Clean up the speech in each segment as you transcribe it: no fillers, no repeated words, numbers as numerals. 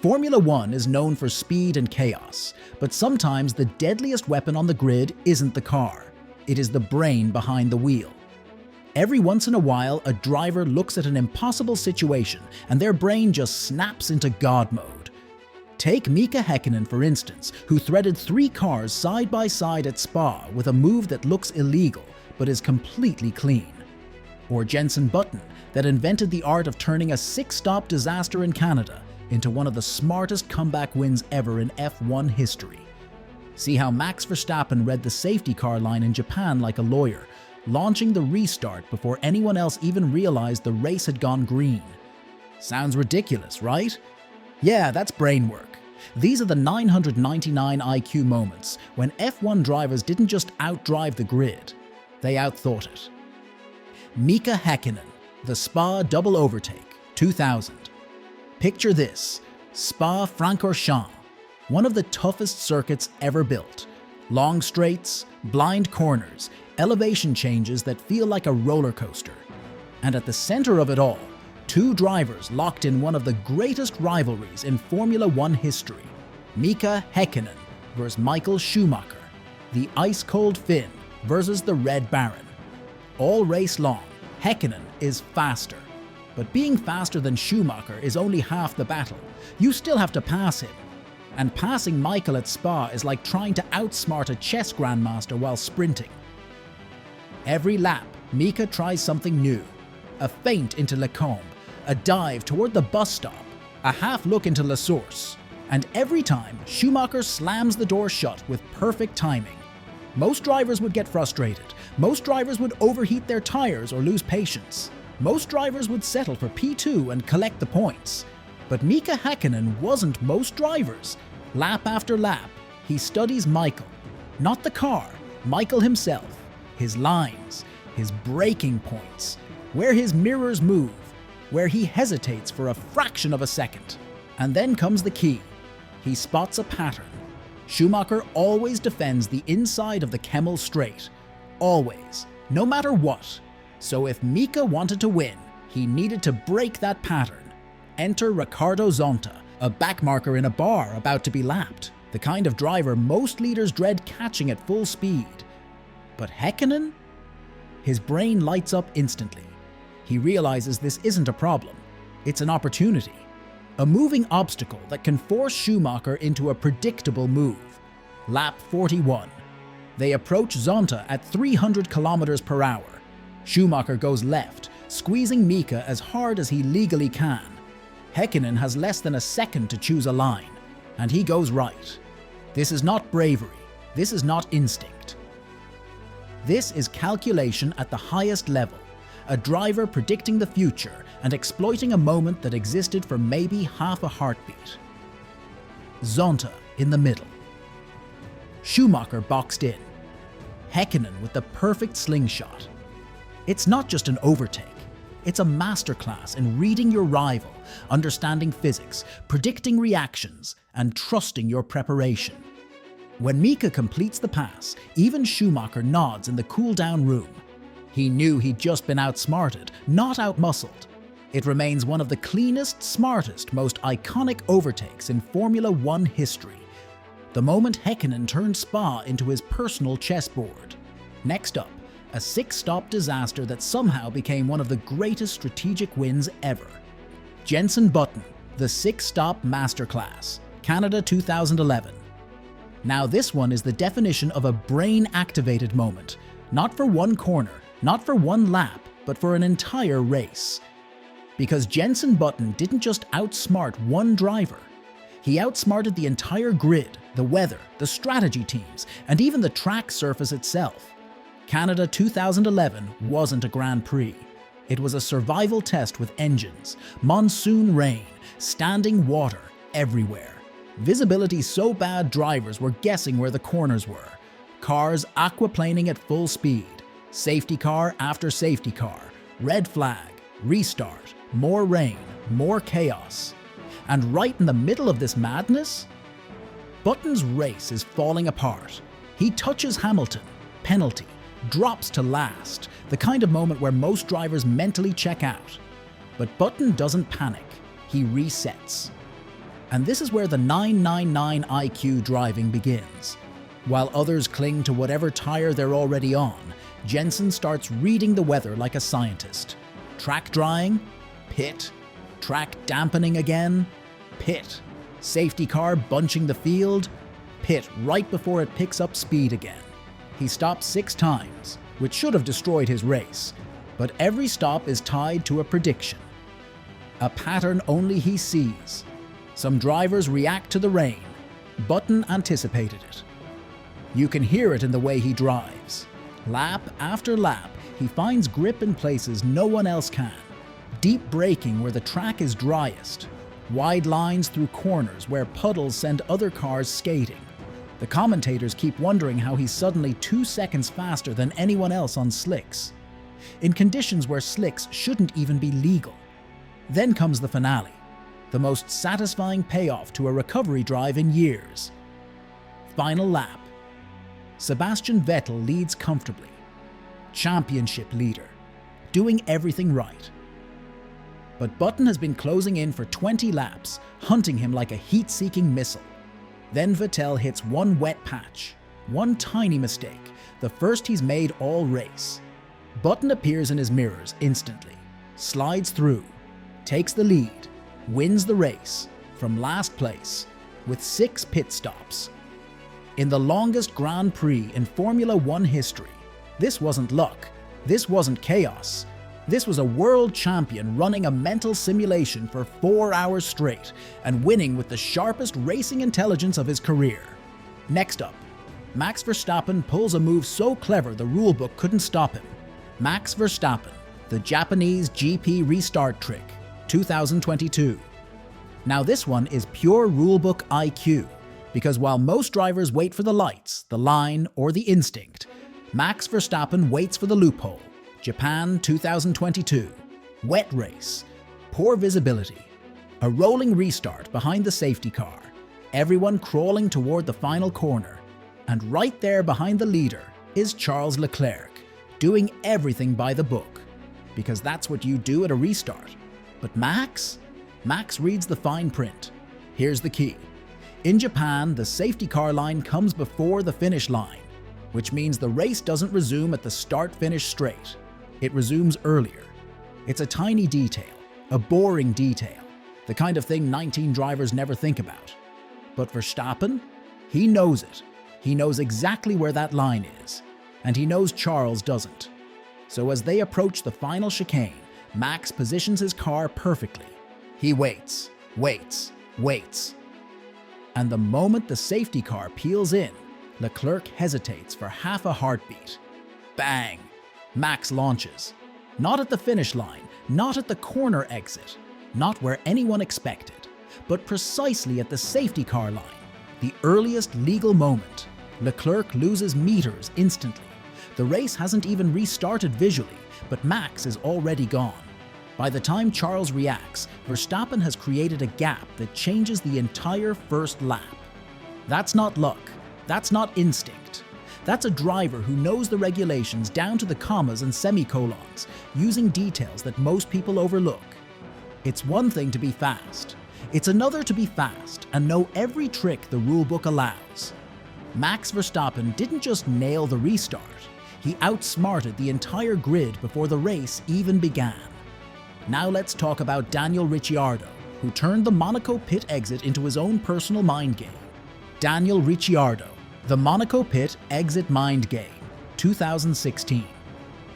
Formula One is known for speed and chaos, but sometimes the deadliest weapon on the grid isn't the car. It is the brain behind the wheel. Every once in a while, a driver looks at an impossible situation and their brain just snaps into God mode. Take Mika Häkkinen, for instance, who threaded 3 cars side by side at Spa with a move that looks illegal but is completely clean. Or Jenson Button, that invented the art of turning a 6-stop disaster in Canada into one of the smartest comeback wins ever in F1 history. See how Max Verstappen read the safety car line in Japan like a lawyer, launching the restart before anyone else even realized the race had gone green. Sounds ridiculous, right? Yeah, that's brain work. These are the 999 IQ moments when F1 drivers didn't just outdrive the grid, they outthought it. Mika Häkkinen, the Spa double overtake, 2000. Picture this: Spa-Francorchamps, one of the toughest circuits ever built. Long straights, blind corners, elevation changes that feel like a roller coaster. And at the center of it all, 2 drivers locked in one of the greatest rivalries in Formula One history: Mika Häkkinen versus Michael Schumacher, the ice-cold Finn versus the Red Baron. All race long, Häkkinen is faster. But being faster than Schumacher is only half the battle. You still have to pass him. And passing Michael at Spa is like trying to outsmart a chess grandmaster while sprinting. Every lap, Mika tries something new. A feint into Le Combe, a dive toward the bus stop, a half look into La Source. And every time, Schumacher slams the door shut with perfect timing. Most drivers would get frustrated. Most drivers would overheat their tires or lose patience. Most drivers would settle for P2 and collect the points. But Mika Häkkinen wasn't most drivers. Lap after lap, he studies Michael. Not the car, Michael himself. His lines, his braking points, where his mirrors move, where he hesitates for a fraction of a second. And then comes the key. He spots a pattern. Schumacher always defends the inside of the Kemmel straight. Always, no matter what. So if Mika wanted to win, he needed to break that pattern. Enter Ricardo Zonta, a backmarker in a bar about to be lapped, the kind of driver most leaders dread catching at full speed. But Häkkinen? His brain lights up instantly. He realizes this isn't a problem, it's an opportunity. A moving obstacle that can force Schumacher into a predictable move. Lap 41. They approach Zonta at 300 kilometers per hour. Schumacher goes left, squeezing Mika as hard as he legally can. Häkkinen has less than a second to choose a line, and he goes right. This is not bravery. This is not instinct. This is calculation at the highest level. A driver predicting the future and exploiting a moment that existed for maybe half a heartbeat. Zonta in the middle. Schumacher boxed in. Häkkinen with the perfect slingshot. It's not just an overtake. It's a masterclass in reading your rival, understanding physics, predicting reactions, and trusting your preparation. When Mika completes the pass, even Schumacher nods in the cool-down room. He knew he'd just been outsmarted, not outmuscled. It remains one of the cleanest, smartest, most iconic overtakes in Formula One history. The moment Häkkinen turned Spa into his personal chessboard. Next up, a 6-stop disaster that somehow became one of the greatest strategic wins ever. Jenson Button, the 6-stop masterclass, Canada 2011. Now this one is the definition of a brain-activated moment, not for one corner, not for one lap, but for an entire race. Because Jenson Button didn't just outsmart one driver. He outsmarted the entire grid, the weather, the strategy teams, and even the track surface itself. Canada 2011 wasn't a Grand Prix. It was a survival test with engines, monsoon rain, standing water everywhere. Visibility so bad drivers were guessing where the corners were. Cars aquaplaning at full speed. Safety car after safety car. Red flag, restart, more rain, more chaos. And right in the middle of this madness, Button's race is falling apart. He touches Hamilton, penalty, drops to last, the kind of moment where most drivers mentally check out. But Button doesn't panic, he resets. And this is where the 999 IQ driving begins. While others cling to whatever tire they're already on, Jenson starts reading the weather like a scientist. Track drying? Pit. Track dampening again? Pit. Safety car bunching the field? Pit right before it picks up speed again. He stops 6 times, which should have destroyed his race, but every stop is tied to a prediction. A pattern only he sees. Some drivers react to the rain. Button anticipated it. You can hear it in the way he drives. Lap after lap, he finds grip in places no one else can. Deep braking where the track is driest. Wide lines through corners where puddles send other cars skating. The commentators keep wondering how he's suddenly 2 seconds faster than anyone else on slicks. In conditions where slicks shouldn't even be legal. Then comes the finale, the most satisfying payoff to a recovery drive in years. Final lap. Sebastian Vettel leads comfortably. Championship leader, doing everything right. But Button has been closing in for 20 laps, hunting him like a heat-seeking missile. Then Vettel hits one wet patch, one tiny mistake, the first he's made all race. Button appears in his mirrors instantly, slides through, takes the lead, wins the race from last place with 6 pit stops. In the longest Grand Prix in Formula One history, this wasn't luck, this wasn't chaos. This was a world champion running a mental simulation for 4 hours straight and winning with the sharpest racing intelligence of his career. Next up, Max Verstappen pulls a move so clever the rulebook couldn't stop him. Max Verstappen, the Japanese GP restart trick, 2022. Now this one is pure rulebook IQ, because while most drivers wait for the lights, the line, or the instinct, Max Verstappen waits for the loophole. Japan 2022. Wet race. Poor visibility. A rolling restart behind the safety car. Everyone crawling toward the final corner. And right there behind the leader is Charles Leclerc, doing everything by the book. Because that's what you do at a restart. But Max? Max reads the fine print. Here's the key. In Japan, the safety car line comes before the finish line, which means the race doesn't resume at the start-finish straight. It resumes earlier. It's a tiny detail, a boring detail, the kind of thing 19 drivers never think about. But Verstappen, he knows it. He knows exactly where that line is, and he knows Charles doesn't. So as they approach the final chicane, Max positions his car perfectly. He waits, waits, waits. And the moment the safety car peels in, Leclerc hesitates for half a heartbeat. Bang! Max launches. Not at the finish line, not at the corner exit, not where anyone expected, but precisely at the safety car line, the earliest legal moment. Leclerc loses meters instantly. The race hasn't even restarted visually, but Max is already gone. By the time Charles reacts, Verstappen has created a gap that changes the entire first lap. That's not luck. That's not instinct. That's a driver who knows the regulations down to the commas and semicolons, using details that most people overlook. It's one thing to be fast. It's another to be fast and know every trick the rulebook allows. Max Verstappen didn't just nail the restart, he outsmarted the entire grid before the race even began. Now let's talk about Daniel Ricciardo, who turned the Monaco pit exit into his own personal mind game. Daniel Ricciardo, the Monaco pit exit mind game, 2016.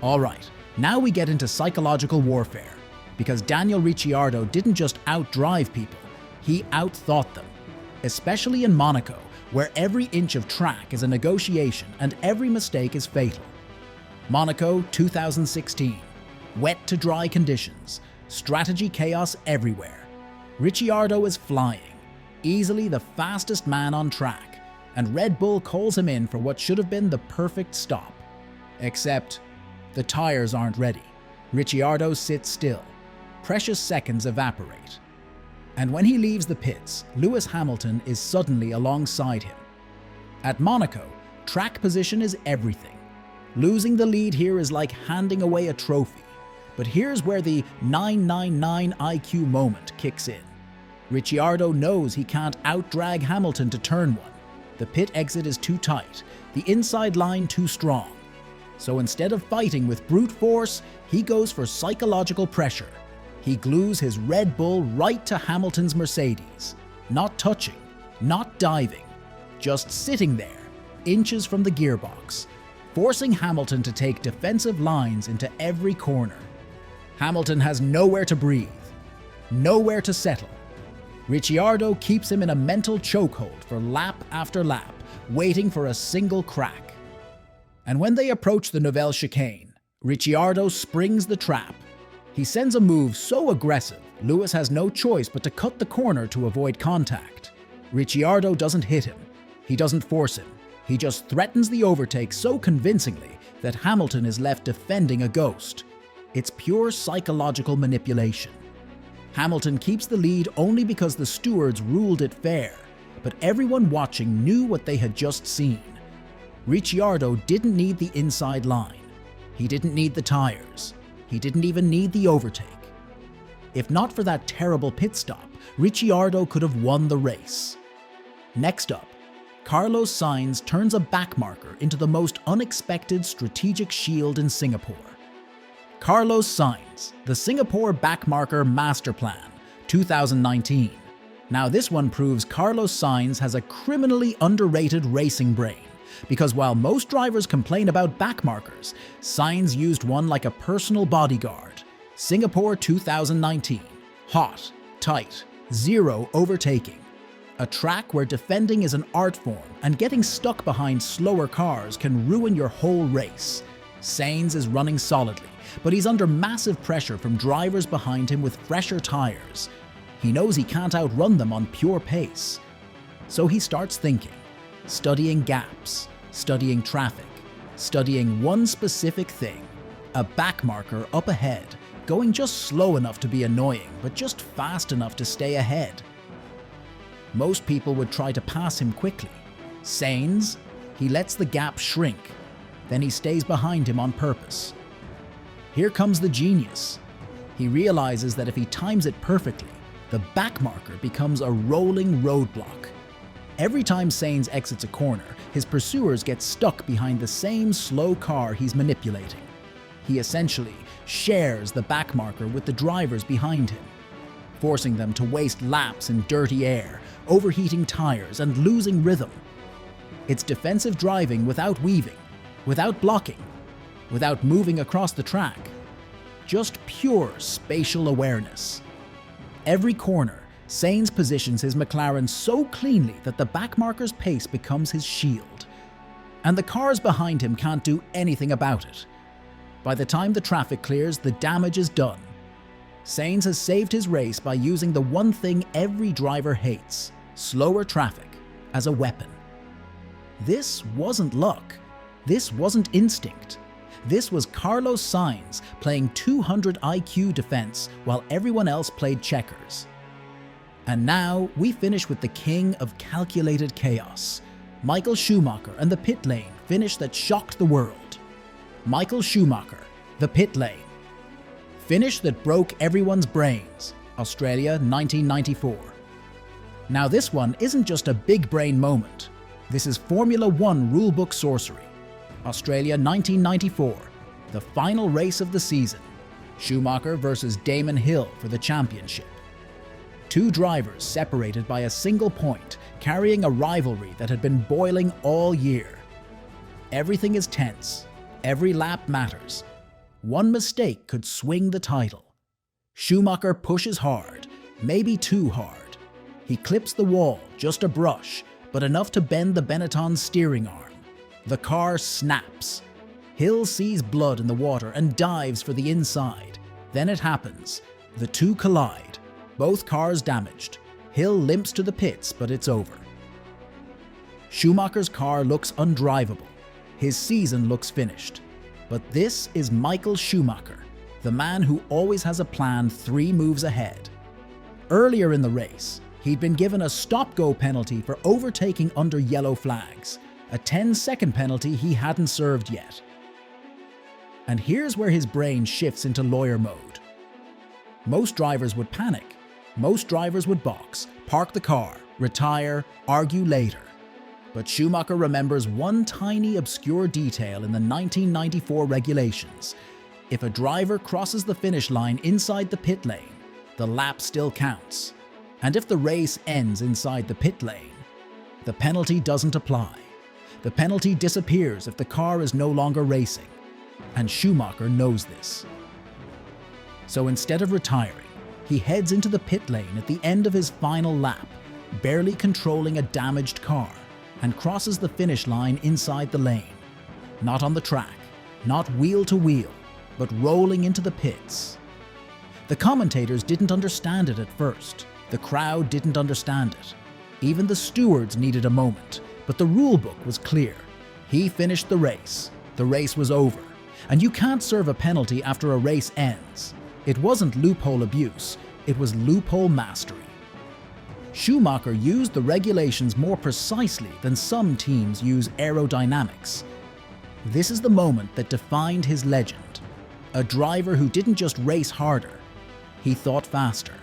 Alright, now we get into psychological warfare, because Daniel Ricciardo didn't just outdrive people, he outthought them. Especially in Monaco, where every inch of track is a negotiation and every mistake is fatal. Monaco 2016. Wet to dry conditions, strategy chaos everywhere. Ricciardo is flying, easily the fastest man on track, and Red Bull calls him in for what should have been the perfect stop. Except, the tires aren't ready. Ricciardo sits still. Precious seconds evaporate. And when he leaves the pits, Lewis Hamilton is suddenly alongside him. At Monaco, track position is everything. Losing the lead here is like handing away a trophy. But here's where the 999 IQ moment kicks in. Ricciardo knows he can't outdrag Hamilton to turn one. The pit exit is too tight, the inside line too strong. So instead of fighting with brute force, he goes for psychological pressure. He glues his Red Bull right to Hamilton's Mercedes. Not touching, not diving, just sitting there, inches from the gearbox, forcing Hamilton to take defensive lines into every corner. Hamilton has nowhere to breathe, nowhere to settle. Ricciardo keeps him in a mental chokehold for lap after lap, waiting for a single crack. And when they approach the Nouvelle chicane, Ricciardo springs the trap. He sends a move so aggressive, Lewis has no choice but to cut the corner to avoid contact. Ricciardo doesn't hit him. He doesn't force him. He just threatens the overtake so convincingly that Hamilton is left defending a ghost. It's pure psychological manipulation. Hamilton keeps the lead only because the stewards ruled it fair, but everyone watching knew what they had just seen. Ricciardo didn't need the inside line. He didn't need the tires. He didn't even need the overtake. If not for that terrible pit stop, Ricciardo could have won the race. Next up, Carlos Sainz turns a backmarker into the most unexpected strategic shield in Singapore. Carlos Sainz, the Singapore Backmarker Master Plan, 2019. Now this one proves Carlos Sainz has a criminally underrated racing brain, because while most drivers complain about backmarkers, Sainz used one like a personal bodyguard. Singapore 2019. Hot, tight, zero overtaking. A track where defending is an art form and getting stuck behind slower cars can ruin your whole race. Sainz is running solidly, but he's under massive pressure from drivers behind him with fresher tires. He knows he can't outrun them on pure pace. So he starts thinking, studying gaps, studying traffic, studying one specific thing, a backmarker up ahead, going just slow enough to be annoying, but just fast enough to stay ahead. Most people would try to pass him quickly. Sainz, he lets the gap shrink, then he stays behind him on purpose. Here comes the genius. He realizes that if he times it perfectly, the backmarker becomes a rolling roadblock. Every time Sainz exits a corner, his pursuers get stuck behind the same slow car he's manipulating. He essentially shares the backmarker with the drivers behind him, forcing them to waste laps in dirty air, overheating tires, and losing rhythm. It's defensive driving without weaving, without blocking, without moving across the track. Just pure spatial awareness. Every corner, Sainz positions his McLaren so cleanly that the backmarker's pace becomes his shield. And the cars behind him can't do anything about it. By the time the traffic clears, the damage is done. Sainz has saved his race by using the one thing every driver hates, slower traffic, as a weapon. This wasn't luck. This wasn't instinct. This was Carlos Sainz playing 200 IQ defense while everyone else played checkers. And now we finish with the king of calculated chaos. Michael Schumacher and the pit lane finish that shocked the world. Michael Schumacher, the pit lane. Finish that broke everyone's brains. Australia 1994. Now this one isn't just a big brain moment. This is Formula One rulebook sorcery. Australia 1994, the final race of the season. Schumacher versus Damon Hill for the championship. Two drivers separated by a single point, carrying a rivalry that had been boiling all year. Everything is tense. Every lap matters. One mistake could swing the title. Schumacher pushes hard, maybe too hard. He clips the wall, just a brush, but enough to bend the Benetton's steering arm. The car snaps. Hill sees blood in the water and dives for the inside. Then it happens. The two collide. Both cars damaged. Hill limps to the pits, but it's over. Schumacher's car looks undrivable. His season looks finished. But this is Michael Schumacher, the man who always has a plan 3 moves ahead. Earlier in the race, he'd been given a stop-go penalty for overtaking under yellow flags, a 10-second penalty he hadn't served yet. And here's where his brain shifts into lawyer mode. Most drivers would panic. Most drivers would box, park the car, retire, argue later. But Schumacher remembers one tiny obscure detail in the 1994 regulations. If a driver crosses the finish line inside the pit lane, the lap still counts. And if the race ends inside the pit lane, the penalty doesn't apply. The penalty disappears if the car is no longer racing. And Schumacher knows this. So instead of retiring, he heads into the pit lane at the end of his final lap, barely controlling a damaged car, and crosses the finish line inside the lane. Not on the track, not wheel to wheel, but rolling into the pits. The commentators didn't understand it at first. The crowd didn't understand it. Even the stewards needed a moment, but the rulebook was clear. He finished the race. The race was over. And you can't serve a penalty after a race ends. It wasn't loophole abuse, it was loophole mastery. Schumacher used the regulations more precisely than some teams use aerodynamics. This is the moment that defined his legend. A driver who didn't just race harder, he thought faster.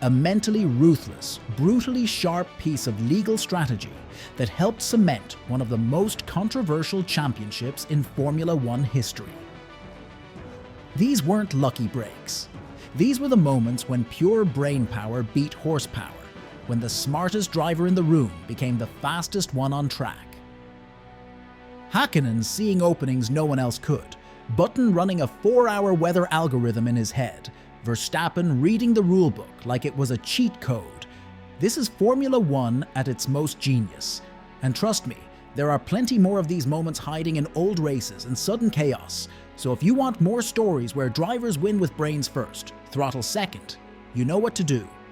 A mentally ruthless, brutally sharp piece of legal strategy that helped cement one of the most controversial championships in Formula One history. These weren't lucky breaks. These were the moments when pure brainpower beat horsepower, when the smartest driver in the room became the fastest one on track. Häkkinen seeing openings no one else could, Button running a 4-hour weather algorithm in his head, Verstappen reading the rulebook like it was a cheat code. This is Formula One at its most genius. And trust me, there are plenty more of these moments hiding in old races and sudden chaos. So if you want more stories where drivers win with brains first, throttle second, you know what to do.